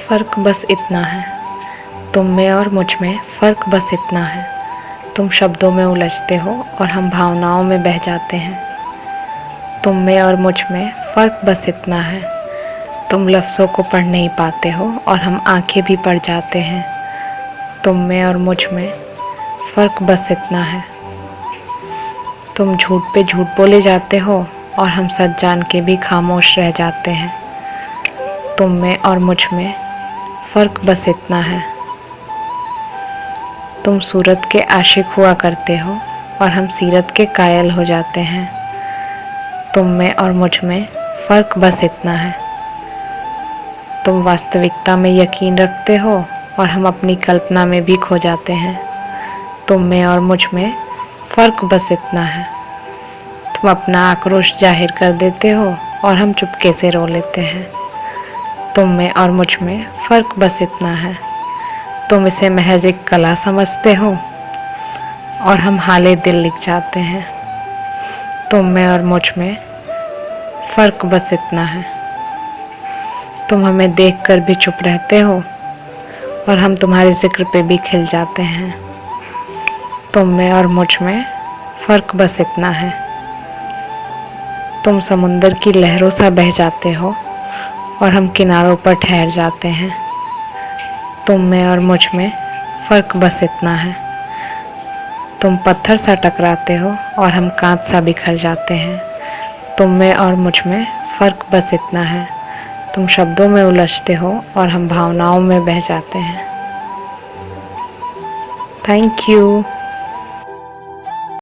फ़र्क बस इतना है, तुम में और मुझ में फ़र्क बस इतना है। तुम शब्दों में उलझते हो और हम भावनाओं में बह जाते हैं। तुम में और मुझ में फ़र्क बस इतना है, तुम लफ्ज़ों को पढ़ नहीं पाते हो और हम आंखें भी पढ़ जाते हैं। तुम में और मुझ में फ़र्क बस इतना है, तुम झूठ पे झूठ बोले जाते हो और हम सच जान के भी खामोश रह जाते हैं। तुम में और मुझ में फ़र्क बस इतना है, तुम सूरत के आशिक हुआ करते हो और हम सीरत के कायल हो जाते हैं। तुम में और मुझ में फ़र्क बस इतना है, तुम वास्तविकता में यकीन रखते हो और हम अपनी कल्पना में भी खो जाते हैं। तुम में और मुझ में फ़र्क बस इतना है, तुम अपना आक्रोश जाहिर कर देते हो और हम चुपके से रो लेते हैं। तुम में और मुझ में फ़र्क बस इतना है, तुम इसे महज एक कला समझते हो और हम हाले दिल लिख जाते हैं। तुम में और मुझ में फ़र्क बस इतना है, तुम हमें देखकर भी चुप रहते हो और हम तुम्हारे जिक्र पे भी खिल जाते हैं। तुम में और मुझ में फ़र्क बस इतना है, तुम समुंदर की लहरों सा बह जाते हो और हम किनारों पर ठहर जाते हैं। तुम में और मुझ में फ़र्क बस इतना है, तुम पत्थर सा टकराते हो और हम कांच सा बिखर जाते हैं। तुम में और मुझ में फ़र्क बस इतना है, तुम शब्दों में उलझते हो और हम भावनाओं में बह जाते हैं। Thank you.